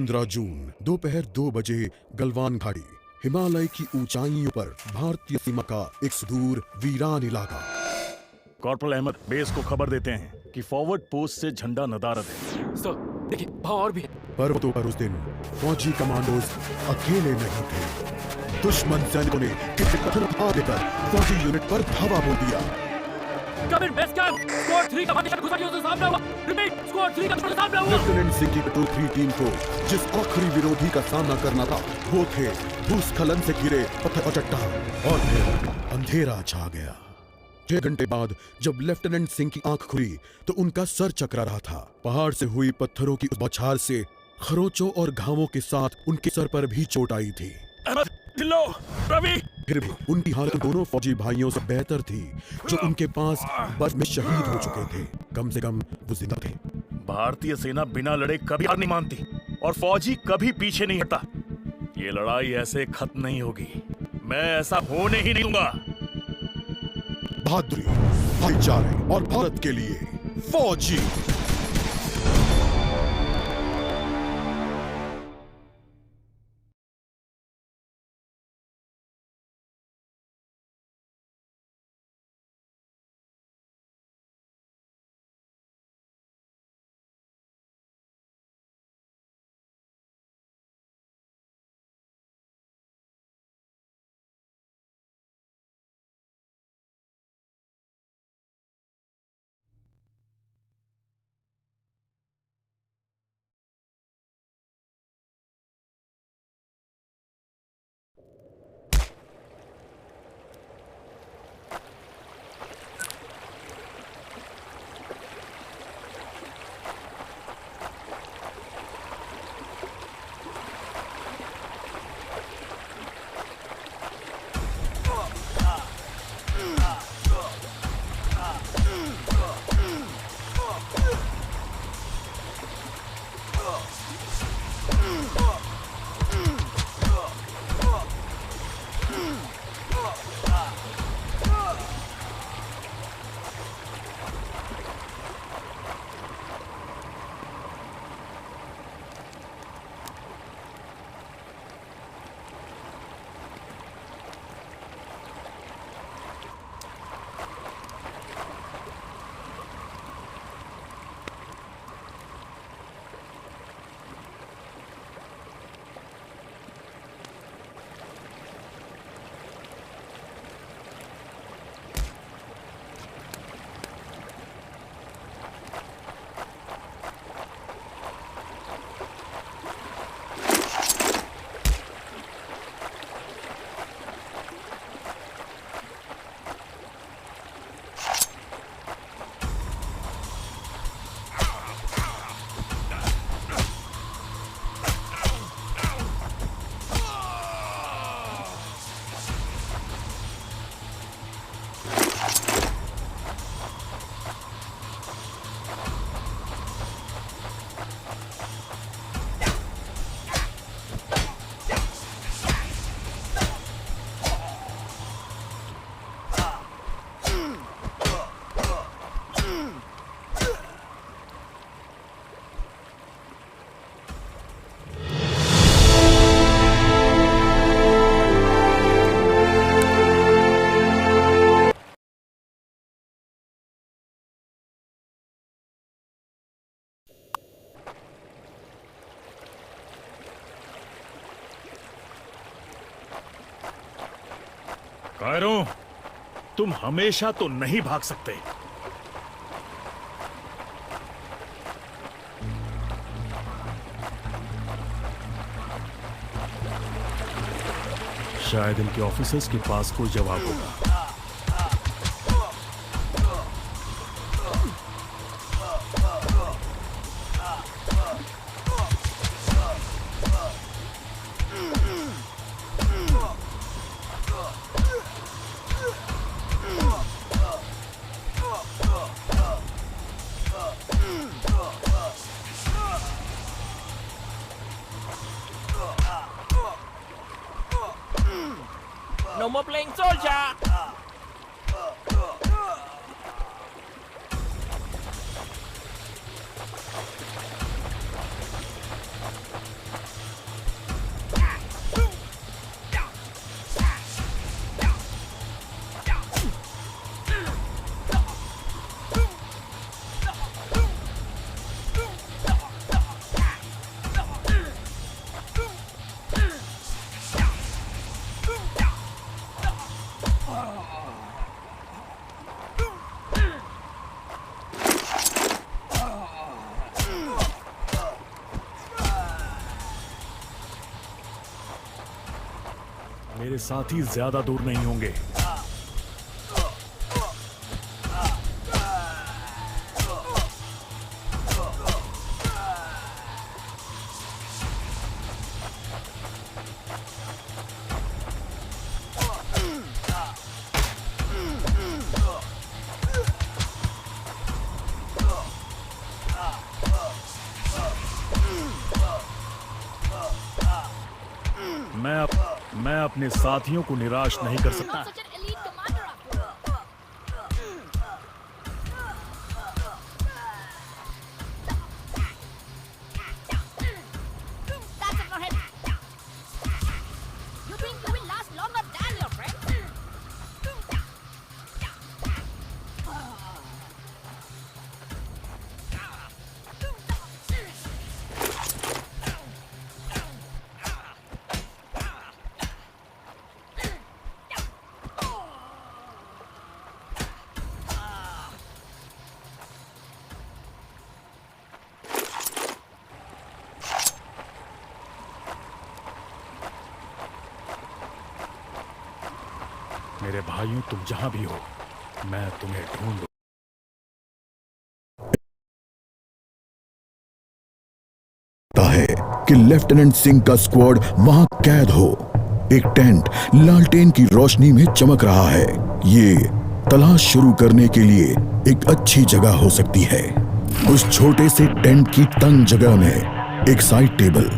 15 जून दोपहर 2 बजे गलवान घाटी, हिमालय की ऊंचाइयों पर भारतीय सीमा का एक सुदूर वीरान इलाका। कॉर्पोरल अहमद, बेस को खबर देते हैं कि फॉरवर्ड पोस्ट से झंडा नदारद है। सर देखिए, वहाँ और भी है। पर्वतों पर उस दिन फौजी कमांडोज अकेले नहीं थे। दुश्मन सैनिकों ने किसी कठिन हाथ देकर फौजी यूनिट पर धावा बोल दिया। Come in, base camp. Squad 3 का मानिशा घुसपैठियों से सामना हुआ। Repeat, Squad 3 का दुश्मन से सामना हुआ। लेफ्टिनेंट सिंह की प्लेटून 3 टीम को जिस आखिरी विरोधी का सामना करना था वो थे भूस्खलन से घिरे पत्थर और चट्टान। और फिर अंधेरा छा गया। 6 घंटे बाद जब लेफ्टिनेंट सिंह की आंख खुली तो उनका सर चकरा रहा था। पहाड़ से हुई पत्थरों की उस बौछार से खरोचों और घावों के साथ उनके सर पर भी चोट आई थी। ढिल्लो, रवि। फिर भी उनकी हालत दोनों फौजी भाइयों से बेहतर थी जो उनके पास बर्फ में शहीद हो चुके थे। कम से कम वो जिंदा थे। भारतीय सेना बिना लड़े कभी हार नहीं मानती और फौजी कभी पीछे नहीं हटता। ये लड़ाई ऐसे खत्म नहीं होगी। मैं ऐसा होने ही नहीं दूंगा। बहादुरी, भाईचारे और भारत के लिए फौजी। कायरों, तुम हमेशा तो नहीं भाग सकते। शायद इनके ऑफिसर्स के पास कोई जवाब होगा। No more playing soldier! मेरे साथी ज्यादा दूर नहीं होंगे। मैं अपने साथियों को निराश नहीं कर सकता। Such an elite commander after all. That's it, Rohit. You think you will last longer than your friend? मेरे भाइयों, तुम जहां भी हो, मैं तुम्हें ढूंढ है कि लेफ्टिनेंट सिंह का स्क्वाड वहां कैद हो। एक टेंट लालटेन की रोशनी में चमक रहा है। ये तलाश शुरू करने के लिए एक अच्छी जगह हो सकती है। उस छोटे से टेंट की तंग जगह में एक साइड टेबल,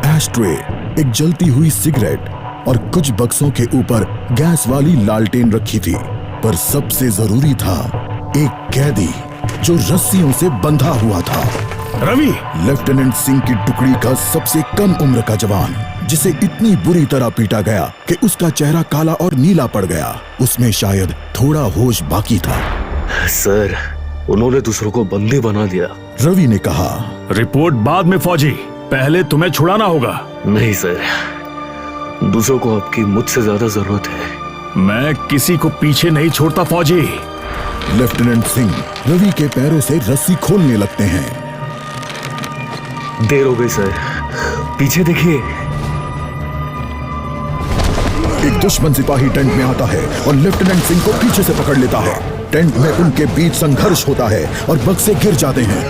एस्ट्रे, एक जलती हुई सिगरेट और कुछ बक्सों के ऊपर गैस वाली लालटेन रखी थी। पर सबसे जरूरी था एक कैदी जो रस्सियों से बंधा हुआ था। रवि! लेफ्टिनेंट सिंह की टुकड़ी का सबसे कम उम्र का जवान, जिसे इतनी बुरी तरह पीटा गया कि उसका चेहरा काला और नीला पड़ गया। उसमें शायद थोड़ा होश बाकी था। सर, उन्होंने दूसरों को बंदी बना दिया। रवि ने कहा। रिपोर्ट बाद में फौजी, पहले तुम्हें छुड़ाना होगा। नहीं सर, दूसरों को आपकी मुझसे ज्यादा जरूरत है। मैं किसी को पीछे नहीं छोड़ता फौजी। लेफ्टिनेंट सिंह रवि के पैरों से रस्सी खोलने लगते हैं। देर हो गई सर, पीछे देखिए। एक दुश्मन सिपाही टेंट में आता है और लेफ्टिनेंट सिंह को पीछे से पकड़ लेता है। टेंट में उनके बीच संघर्ष होता है और बक्से गिर जाते हैं।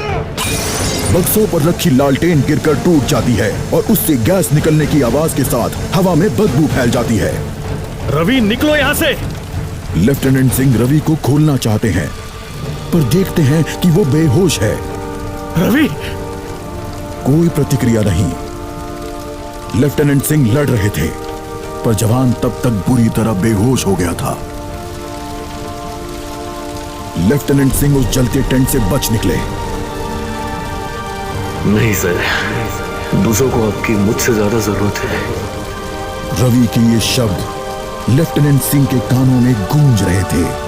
बक्सों पर रखी लालटेन गिरकर टूट जाती है और उससे गैस निकलने की आवाज के साथ हवा में बदबू फैल जाती है। रवि, निकलो यहाँ से! लेफ्टिनेंट सिंह रवि को खोलना चाहते हैं, पर देखते हैं कि वो बेहोश है। रवि! कोई प्रतिक्रिया नहीं। लेफ्टिनेंट सिंह लड़ रहे थे, पर जवान तब तक बुरी तरह बेहोश हो गया था। लेफ्टिनेंट सिंह उस जलते टेंट से बच निकले। नहीं सर, दूसरों को आपकी मुझसे ज्यादा जरूरत है। रवि के ये शब्द लेफ्टिनेंट सिंह के कानों में गूंज रहे थे।